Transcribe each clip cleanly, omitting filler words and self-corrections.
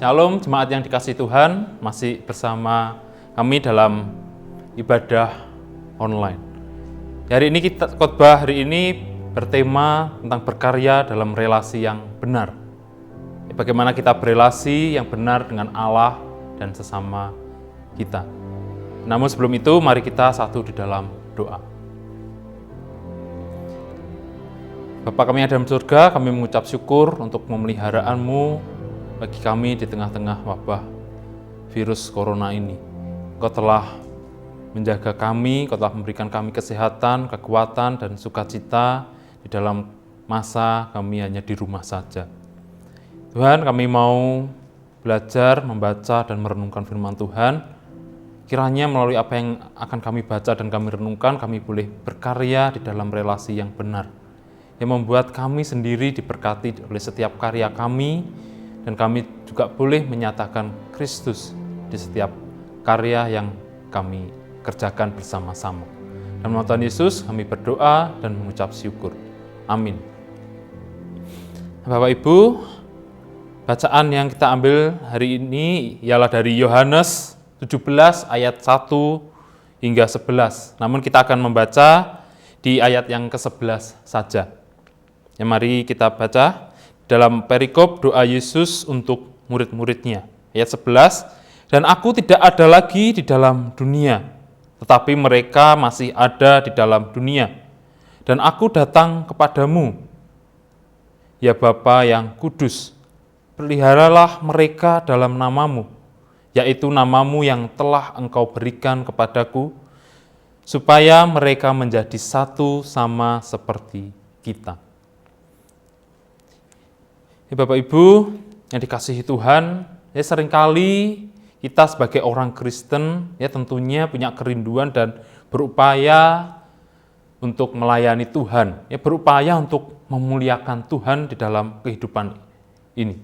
Shalom, jemaat yang dikasihi Tuhan, masih bersama kami dalam ibadah online. Hari ini khotbah hari ini bertema tentang berkarya dalam relasi yang benar. Bagaimana kita berelasi yang benar dengan Allah dan sesama kita. Namun sebelum itu, mari kita satu di dalam doa. Bapa kami yang ada dalam surga, kami mengucap syukur untuk memelihara-Mu bagi kami di tengah-tengah wabah virus corona ini. Engkau telah menjaga kami, Engkau telah memberikan kami kesehatan, kekuatan, dan sukacita di dalam masa kami hanya di rumah saja. Tuhan, kami mau belajar, membaca, dan merenungkan firman Tuhan. Kiranya melalui apa yang akan kami baca dan kami renungkan, kami boleh berkarya di dalam relasi yang benar, yang membuat kami sendiri diberkati oleh setiap karya kami, dan kami juga boleh menyatakan Kristus di setiap karya yang kami kerjakan bersama-sama. Dalam nama Tuhan Yesus kami berdoa dan mengucap syukur. Amin. Bapak Ibu, bacaan yang kita ambil hari ini ialah dari Yohanes 17 ayat 1 hingga 11. Namun kita akan membaca di ayat yang ke-11 saja. Ya, mari kita baca dalam perikop doa Yesus untuk murid-muridnya. Ayat 11, dan aku tidak ada lagi di dalam dunia, tetapi mereka masih ada di dalam dunia. Dan aku datang kepadamu, ya Bapa yang kudus, peliharalah mereka dalam namamu, yaitu namamu yang telah engkau berikan kepadaku, supaya mereka menjadi satu sama seperti kita. Ya, Bapak Ibu yang dikasihi Tuhan, ya seringkali kita sebagai orang Kristen ya tentunya punya kerinduan dan berupaya untuk melayani Tuhan, ya berupaya untuk memuliakan Tuhan di dalam kehidupan ini.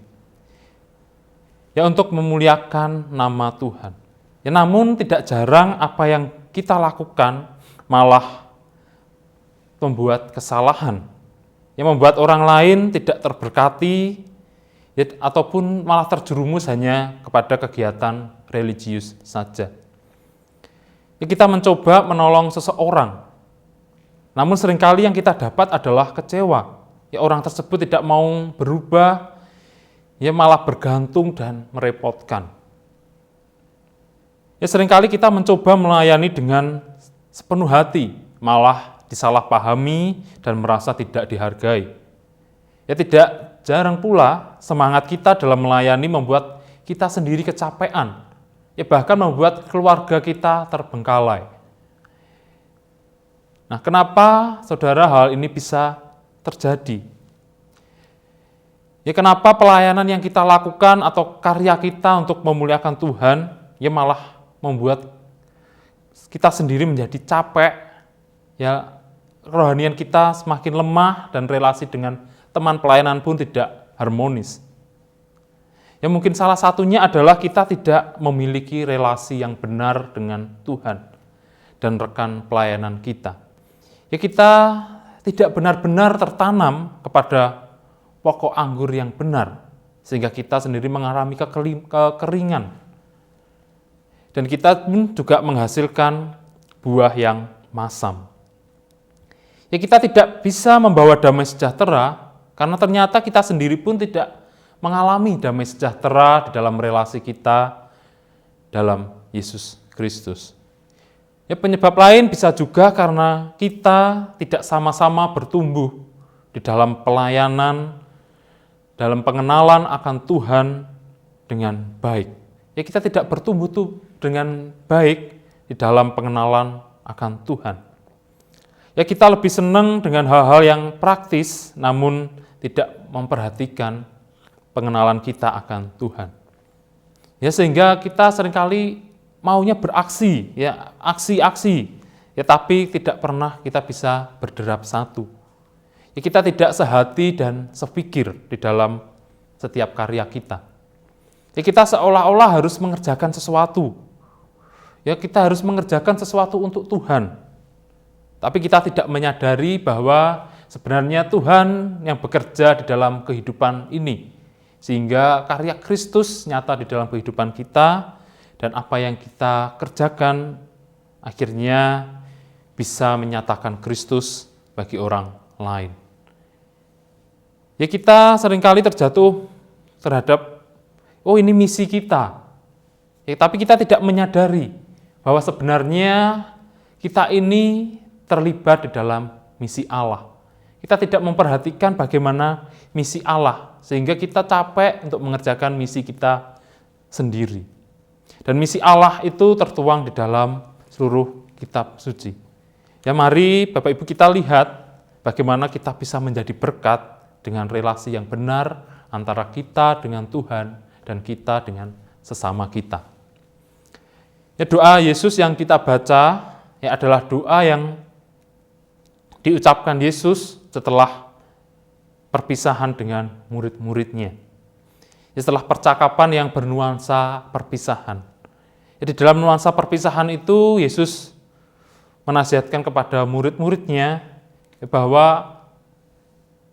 Ya untuk memuliakan nama Tuhan. Ya namun tidak jarang apa yang kita lakukan malah membuat kesalahan, yang membuat orang lain tidak terberkati, ya, ataupun malah terjerumus hanya kepada kegiatan religius saja. Ya, kita mencoba menolong seseorang, namun seringkali yang kita dapat adalah kecewa. Ya, orang tersebut tidak mau berubah, ya malah bergantung dan merepotkan. Ya, seringkali kita mencoba melayani dengan sepenuh hati, malah disalahpahami dan merasa tidak dihargai. Ya tidak jarang pula semangat kita dalam melayani membuat kita sendiri kecapean, ya bahkan membuat keluarga kita terbengkalai. Nah, kenapa saudara hal ini bisa terjadi? Ya kenapa pelayanan yang kita lakukan atau karya kita untuk memuliakan Tuhan, ya malah membuat kita sendiri menjadi capek, ya kerohanian kita semakin lemah dan relasi dengan teman pelayanan pun tidak harmonis. Ya mungkin salah satunya adalah kita tidak memiliki relasi yang benar dengan Tuhan dan rekan pelayanan kita. Ya kita tidak benar-benar tertanam kepada pokok anggur yang benar, sehingga kita sendiri mengalami kekeringan. Dan kita pun juga menghasilkan buah yang masam. Ya kita tidak bisa membawa damai sejahtera karena ternyata kita sendiri pun tidak mengalami damai sejahtera di dalam relasi kita dalam Yesus Kristus. Ya penyebab lain bisa juga karena kita tidak sama-sama bertumbuh di dalam pelayanan, dalam pengenalan akan Tuhan dengan baik. Ya kita tidak bertumbuh dengan baik di dalam pengenalan akan Tuhan. Ya kita lebih senang dengan hal-hal yang praktis, namun tidak memperhatikan pengenalan kita akan Tuhan. Ya sehingga kita seringkali maunya beraksi, ya aksi-aksi, ya tapi tidak pernah kita bisa berderap satu. Ya kita tidak sehati dan sepikir di dalam setiap karya kita. Ya kita seolah-olah harus mengerjakan sesuatu. Ya kita harus mengerjakan sesuatu untuk Tuhan. Tapi kita tidak menyadari bahwa sebenarnya Tuhan yang bekerja di dalam kehidupan ini. Sehingga karya Kristus nyata di dalam kehidupan kita dan apa yang kita kerjakan akhirnya bisa menyatakan Kristus bagi orang lain. Ya kita seringkali terjatuh terhadap, ini misi kita. Ya, tapi kita tidak menyadari bahwa sebenarnya kita ini terlibat di dalam misi Allah. Kita tidak memperhatikan bagaimana misi Allah, sehingga kita capek untuk mengerjakan misi kita sendiri. Dan misi Allah itu tertuang di dalam seluruh kitab suci. Ya mari Bapak Ibu kita lihat bagaimana kita bisa menjadi berkat dengan relasi yang benar antara kita dengan Tuhan dan kita dengan sesama kita. Ya, doa Yesus yang kita baca adalah doa yang diucapkan Yesus setelah perpisahan dengan murid-muridnya. Ya, setelah percakapan yang bernuansa perpisahan. Ya, di dalam nuansa perpisahan itu Yesus menasihatkan kepada murid-muridnya bahwa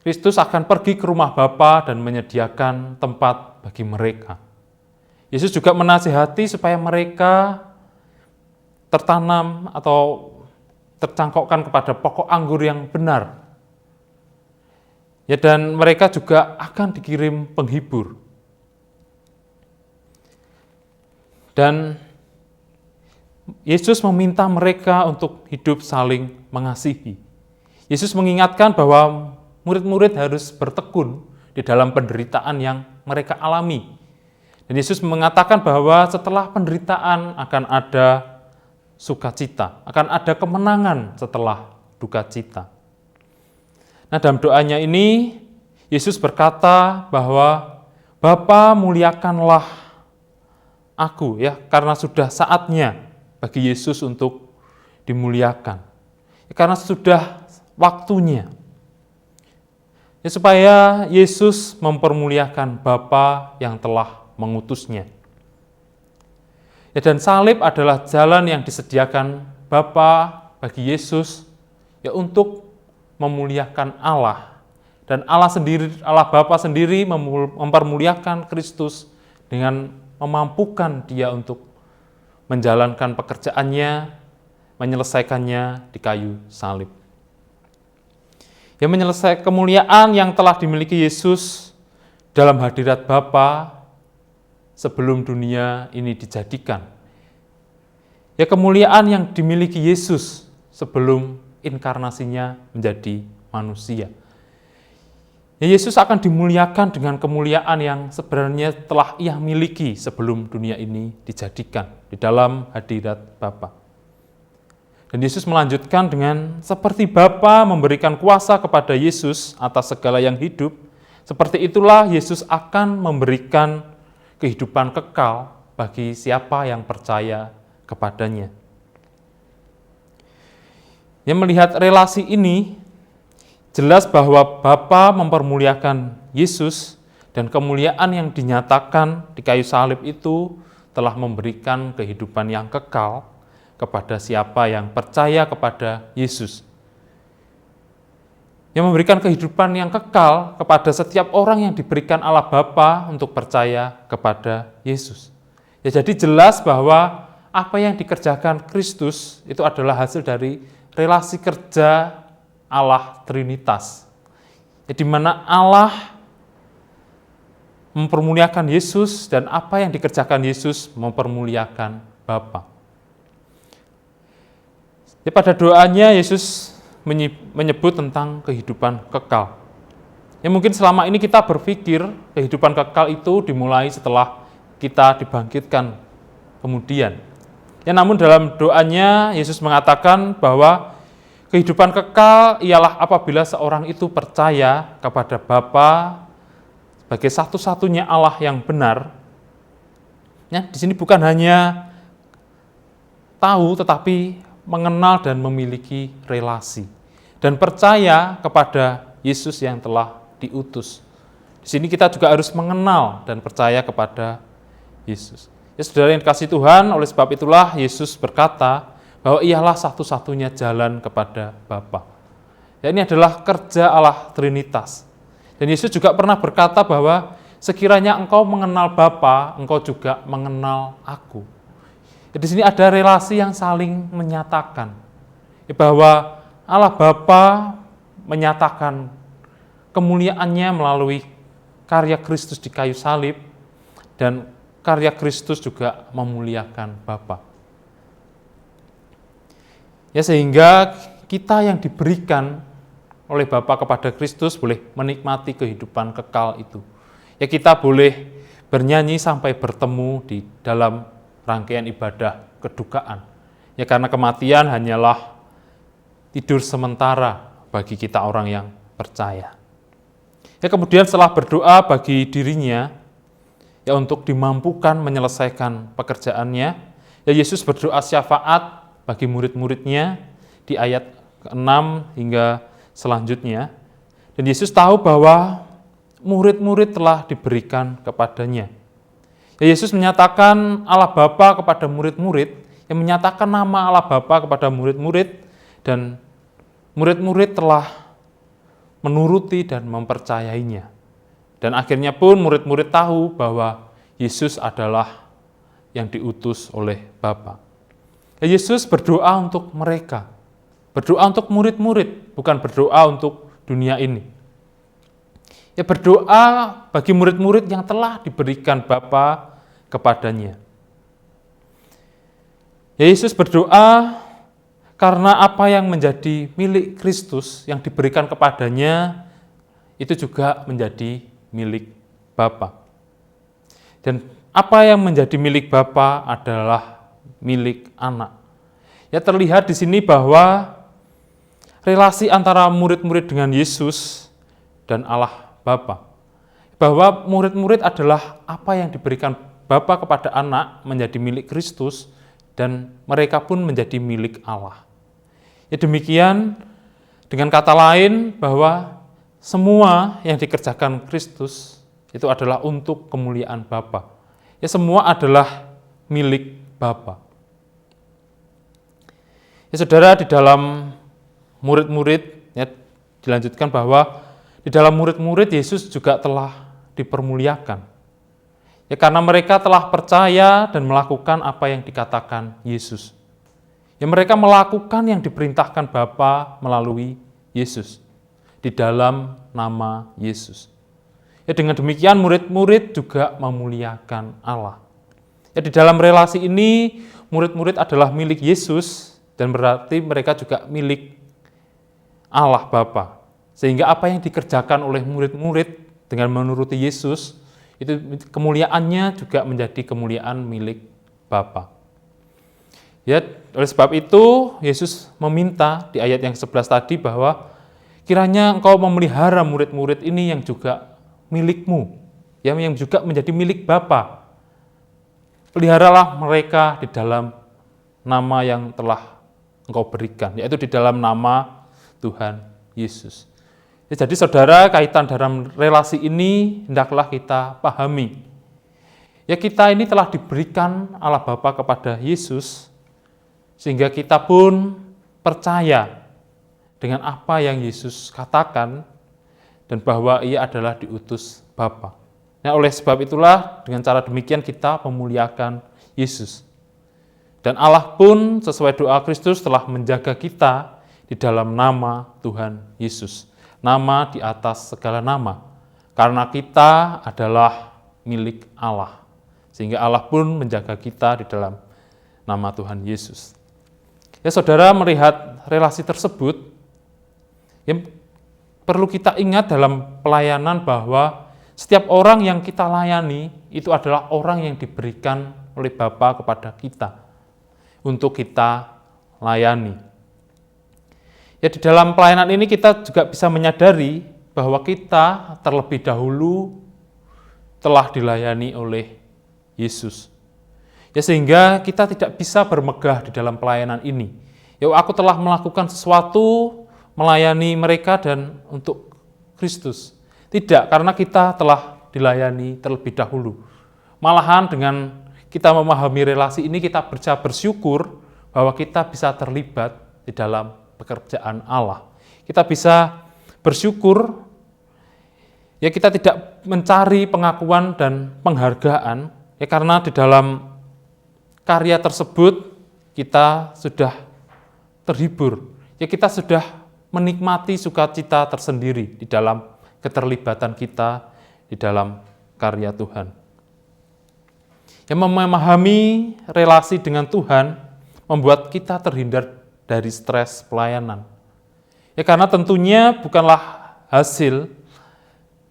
Kristus akan pergi ke rumah Bapa dan menyediakan tempat bagi mereka. Yesus juga menasihati supaya mereka tertanam atau tercangkokkan kepada pokok anggur yang benar. Ya, dan mereka juga akan dikirim penghibur. Dan Yesus meminta mereka untuk hidup saling mengasihi. Yesus mengingatkan bahwa murid-murid harus bertekun di dalam penderitaan yang mereka alami. Dan Yesus mengatakan bahwa setelah penderitaan akan ada sukacita, akan ada kemenangan setelah duka cita. Nah, dalam doanya ini, Yesus berkata bahwa Bapa muliakanlah aku, ya, karena sudah saatnya bagi Yesus untuk dimuliakan. Ya, karena sudah waktunya. Ya, supaya Yesus mempermuliakan Bapa yang telah mengutusnya. Ya, dan salib adalah jalan yang disediakan Bapa bagi Yesus ya untuk memuliakan Allah. Dan Allah Bapa sendiri mempermuliakan Kristus dengan memampukan dia untuk menjalankan pekerjaannya, menyelesaikannya di kayu salib. Ya, menyelesaikan kemuliaan yang telah dimiliki Yesus dalam hadirat Bapa sebelum dunia ini dijadikan. Ya, kemuliaan yang dimiliki Yesus sebelum inkarnasinya menjadi manusia. Ya, Yesus akan dimuliakan dengan kemuliaan yang sebenarnya telah ia miliki sebelum dunia ini dijadikan di dalam hadirat Bapa. Dan Yesus melanjutkan dengan seperti Bapa memberikan kuasa kepada Yesus atas segala yang hidup, seperti itulah Yesus akan memberikan kehidupan kekal bagi siapa yang percaya kepadanya. Yang melihat relasi ini, jelas bahwa Bapa mempermuliakan Yesus dan kemuliaan yang dinyatakan di kayu salib itu telah memberikan kehidupan yang kekal kepada siapa yang percaya kepada Yesus. Yang memberikan kehidupan yang kekal kepada setiap orang yang diberikan Allah Bapa untuk percaya kepada Yesus. Ya, jadi jelas bahwa apa yang dikerjakan Kristus itu adalah hasil dari relasi kerja Allah Trinitas. Ya, di mana Allah mempermuliakan Yesus dan apa yang dikerjakan Yesus mempermuliakan Bapa. Ya, pada doanya Yesus menyebut tentang kehidupan kekal. Ya, mungkin selama ini kita berpikir kehidupan kekal itu dimulai setelah kita dibangkitkan kemudian. Ya, namun dalam doanya Yesus mengatakan bahwa kehidupan kekal ialah apabila seorang itu percaya kepada Bapa sebagai satu-satunya Allah yang benar. Ya, di sini bukan hanya tahu tetapi mengenal dan memiliki relasi dan percaya kepada Yesus yang telah diutus. Di sini kita juga harus mengenal dan percaya kepada Yesus. Ya, saudara yang dikasihi Tuhan, oleh sebab itulah Yesus berkata bahwa ialah satu-satunya jalan kepada Bapa. Ya, ini adalah kerja Allah Trinitas. Dan Yesus juga pernah berkata bahwa sekiranya engkau mengenal Bapa, engkau juga mengenal aku. Di sini ada relasi yang saling menyatakan, bahwa Allah Bapa menyatakan kemuliaannya melalui karya Kristus di kayu salib, dan karya Kristus juga memuliakan Bapa. Ya, sehingga kita yang diberikan oleh Bapa kepada Kristus boleh menikmati kehidupan kekal itu. Ya, kita boleh bernyanyi sampai bertemu di dalam rangkaian ibadah kedukaan. Ya, karena kematian hanyalah tidur sementara bagi kita orang yang percaya. Ya, kemudian setelah berdoa bagi dirinya, ya untuk dimampukan menyelesaikan pekerjaannya, ya Yesus berdoa syafaat bagi murid-muridnya di ayat ke-6 hingga selanjutnya. Dan Yesus tahu bahwa murid-murid telah diberikan kepadanya. Ya, Yesus menyatakan Allah Bapa kepada murid-murid, yang menyatakan nama Allah Bapa kepada murid-murid, dan murid-murid telah menuruti dan mempercayainya. Dan akhirnya pun murid-murid tahu bahwa Yesus adalah yang diutus oleh Bapa. Ya, Yesus berdoa untuk mereka, berdoa untuk murid-murid, bukan berdoa untuk dunia ini. Ya, berdoa bagi murid-murid yang telah diberikan Bapa kepadanya. Ya, Yesus berdoa karena apa yang menjadi milik Kristus yang diberikan kepadanya itu juga menjadi milik Bapa. Dan apa yang menjadi milik Bapa adalah milik anak. Ya, terlihat di sini bahwa relasi antara murid-murid dengan Yesus dan Allah Bapa. Bahwa murid-murid adalah apa yang diberikan Bapa kepada anak menjadi milik Kristus, dan mereka pun menjadi milik Allah. Ya, demikian dengan kata lain bahwa semua yang dikerjakan Kristus itu adalah untuk kemuliaan Bapa. Ya, semua adalah milik Bapa. Ya, saudara, di dalam murid-murid, ya, dilanjutkan bahwa di dalam murid-murid Yesus juga telah dipermuliakan. Ya, karena mereka telah percaya dan melakukan apa yang dikatakan Yesus. Ya, mereka melakukan yang diperintahkan Bapa melalui Yesus, di dalam nama Yesus. Ya, dengan demikian murid-murid juga memuliakan Allah. Ya, di dalam relasi ini murid-murid adalah milik Yesus, dan berarti mereka juga milik Allah Bapa. Sehingga apa yang dikerjakan oleh murid-murid dengan menuruti Yesus, itu kemuliaannya juga menjadi kemuliaan milik Bapa. Ya, oleh sebab itu Yesus meminta di ayat yang 11 tadi bahwa kiranya engkau memelihara murid-murid ini yang juga milikmu, yang juga menjadi milik Bapa. Peliharalah mereka di dalam nama yang telah engkau berikan, yaitu di dalam nama Tuhan Yesus. Ya, jadi saudara, kaitan dalam relasi ini hendaklah kita pahami. Ya, kita ini telah diberikan Allah Bapa kepada Yesus, sehingga kita pun percaya dengan apa yang Yesus katakan, dan bahwa ia adalah diutus Bapa. Nah, oleh sebab itulah dengan cara demikian kita memuliakan Yesus. Dan Allah pun sesuai doa Kristus telah menjaga kita di dalam nama Tuhan Yesus. Nama di atas segala nama, karena kita adalah milik Allah. Sehingga Allah pun menjaga kita di dalam nama Tuhan Yesus. Ya, saudara, melihat relasi tersebut, ya, perlu kita ingat dalam pelayanan bahwa setiap orang yang kita layani itu adalah orang yang diberikan oleh Bapa kepada kita untuk kita layani. Ya, di dalam pelayanan ini kita juga bisa menyadari bahwa kita terlebih dahulu telah dilayani oleh Yesus. Ya, sehingga kita tidak bisa bermegah di dalam pelayanan ini. Ya, aku telah melakukan sesuatu melayani mereka dan untuk Kristus. Tidak, karena kita telah dilayani terlebih dahulu. Malahan dengan kita memahami relasi ini, kita bisa bersyukur bahwa kita bisa terlibat di dalam pekerjaan Allah. Kita bisa bersyukur Ya kita tidak mencari pengakuan dan penghargaan, ya karena di dalam karya tersebut kita sudah terhibur. Ya kita sudah menikmati sukacita tersendiri di dalam keterlibatan kita di dalam karya Tuhan. Yang memahami relasi dengan Tuhan membuat kita terhindar dari stres pelayanan. Ya karena tentunya bukanlah hasil,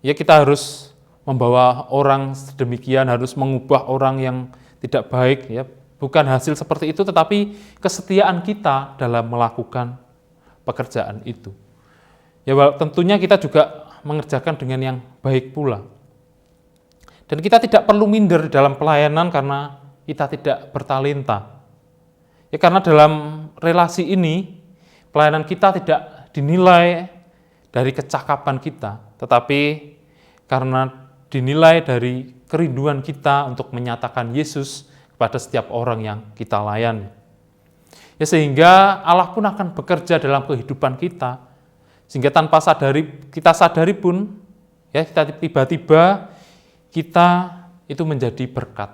ya kita harus membawa orang sedemikian, harus mengubah orang yang tidak baik, ya bukan hasil seperti itu, tetapi kesetiaan kita dalam melakukan pekerjaan itu. Ya tentunya kita juga mengerjakan dengan yang baik pula. Dan kita tidak perlu minder dalam pelayanan karena kita tidak bertalenta. Ya karena dalam relasi ini, pelayanan kita tidak dinilai dari kecakapan kita, tetapi karena dinilai dari kerinduan kita untuk menyatakan Yesus kepada setiap orang yang kita layani. Ya sehingga Allah pun akan bekerja dalam kehidupan kita, sehingga tanpa kita sadari pun, ya kita tiba-tiba kita itu menjadi berkat.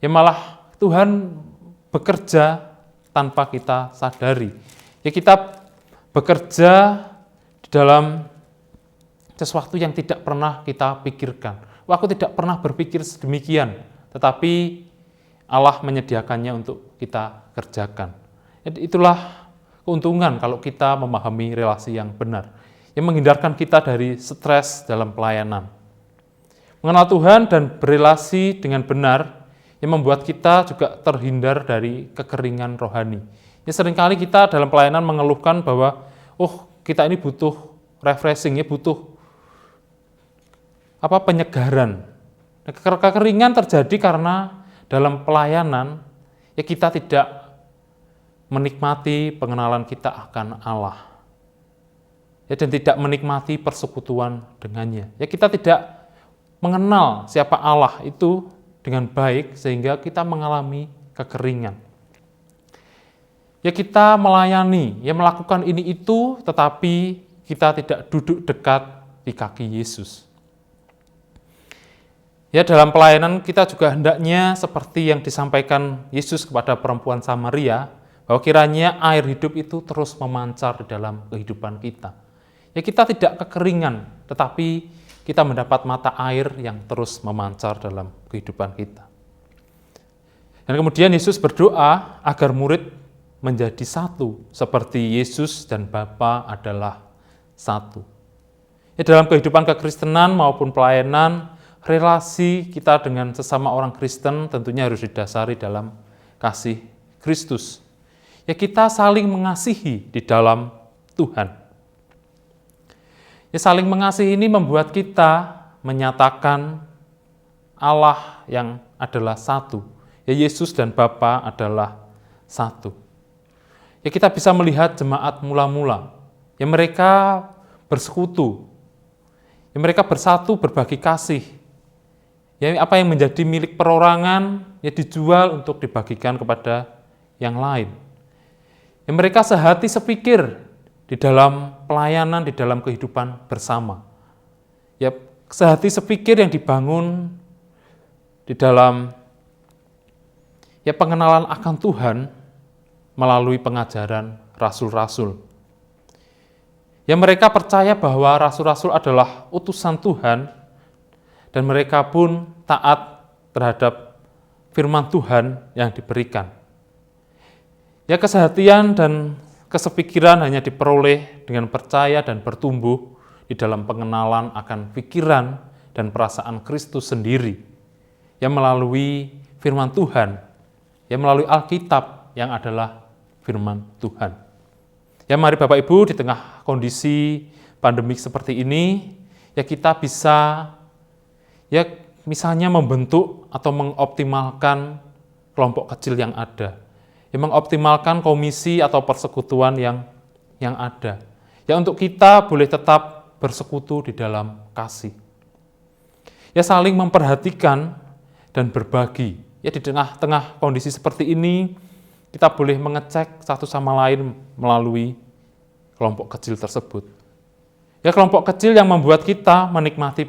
Ya malah Tuhan bekerja tanpa kita sadari. Ya kita bekerja di dalam sesuatu yang tidak pernah kita pikirkan. Aku tidak pernah berpikir sedemikian, tetapi Allah menyediakannya untuk kita kerjakan. Jadi itulah keuntungan kalau kita memahami relasi yang benar, yang menghindarkan kita dari stres dalam pelayanan. Mengenal Tuhan dan berelasi dengan benar yang membuat kita juga terhindar dari kekeringan rohani. Ya seringkali kita dalam pelayanan mengeluhkan bahwa kita ini butuh refreshing, ya butuh penyegaran. Kekeringan terjadi karena dalam pelayanan ya kita tidak menikmati pengenalan kita akan Allah. Ya dan tidak menikmati persekutuan dengannya. Ya kita tidak mengenal siapa Allah itu dengan baik sehingga kita mengalami kekeringan. Ya kita melayani, ya melakukan ini itu, tetapi kita tidak duduk dekat di kaki Yesus. Ya dalam pelayanan kita juga hendaknya seperti yang disampaikan Yesus kepada perempuan Samaria, bahwa kiranya air hidup itu terus memancar di dalam kehidupan kita. Ya kita tidak kekeringan, tetapi kita mendapat mata air yang terus memancar dalam kehidupan kita. Dan kemudian Yesus berdoa agar murid menjadi satu, seperti Yesus dan Bapa adalah satu. Ya, dalam kehidupan kekristenan maupun pelayanan, relasi kita dengan sesama orang Kristen tentunya harus didasari dalam kasih Kristus. Ya kita saling mengasihi di dalam Tuhan. Ya, saling mengasihi ini membuat kita menyatakan Allah yang adalah satu. Ya, Yesus dan Bapa adalah satu. Ya, kita bisa melihat jemaat mula-mula. Ya, mereka bersekutu. Ya, mereka bersatu berbagi kasih. Ya, apa yang menjadi milik perorangan ya dijual untuk dibagikan kepada yang lain. Ya, mereka sehati sepikir di dalam pelayanan, di dalam kehidupan bersama. Ya, sehati sepikir yang dibangun di dalam pengenalan akan Tuhan melalui pengajaran rasul-rasul. Ya, mereka percaya bahwa rasul-rasul adalah utusan Tuhan dan mereka pun taat terhadap firman Tuhan yang diberikan. Ya, kesehatian dan kesepikiran hanya diperoleh dengan percaya dan bertumbuh di dalam pengenalan akan pikiran dan perasaan Kristus sendiri, yang melalui firman Tuhan, yang melalui Alkitab yang adalah firman Tuhan. Ya mari Bapak Ibu, di tengah kondisi pandemik seperti ini, ya kita bisa ya misalnya membentuk atau mengoptimalkan kelompok kecil yang ada. Yang mengoptimalkan komisi atau persekutuan yang ada. Ya untuk kita boleh tetap bersekutu di dalam kasih. Ya saling memperhatikan dan berbagi. Ya di tengah-tengah kondisi seperti ini, kita boleh mengecek satu sama lain melalui kelompok kecil tersebut. Ya, kelompok kecil yang membuat kita menikmati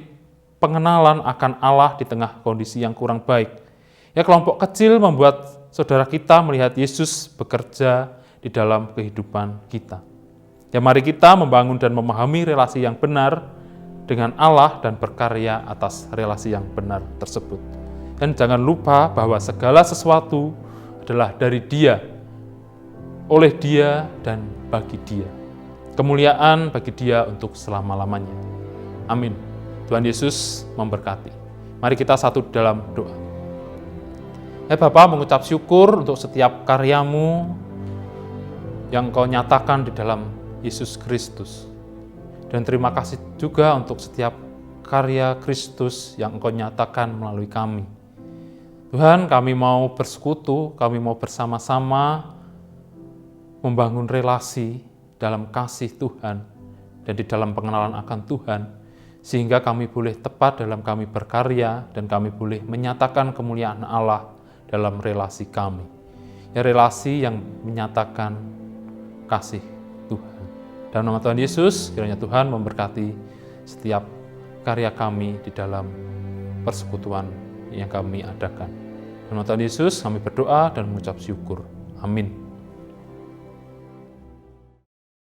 pengenalan akan Allah di tengah kondisi yang kurang baik. Ya, kelompok kecil membuat saudara kita melihat Yesus bekerja di dalam kehidupan kita. Ya, mari kita membangun dan memahami relasi yang benar dengan Allah dan berkarya atas relasi yang benar tersebut. Dan jangan lupa bahwa segala sesuatu adalah dari Dia, oleh Dia, dan bagi Dia. Kemuliaan bagi Dia untuk selama-lamanya. Amin. Tuhan Yesus memberkati. Mari kita satu dalam doa. Ya Bapa, mengucap syukur untuk setiap karya-Mu yang Kau nyatakan di dalam Yesus Kristus. Dan terima kasih juga untuk setiap karya Kristus yang Engkau nyatakan melalui kami. Tuhan, kami mau bersekutu, kami mau bersama-sama membangun relasi dalam kasih Tuhan dan di dalam pengenalan akan Tuhan, sehingga kami boleh tepat dalam kami berkarya dan kami boleh menyatakan kemuliaan Allah dalam relasi kami. Ya, relasi yang menyatakan kasih Tuhan. Dalam nama Tuhan Yesus, kiranya Tuhan memberkati setiap karya kami di dalam persekutuan yang kami adakan. Dalam nama Tuhan Yesus, kami berdoa dan mengucap syukur. Amin.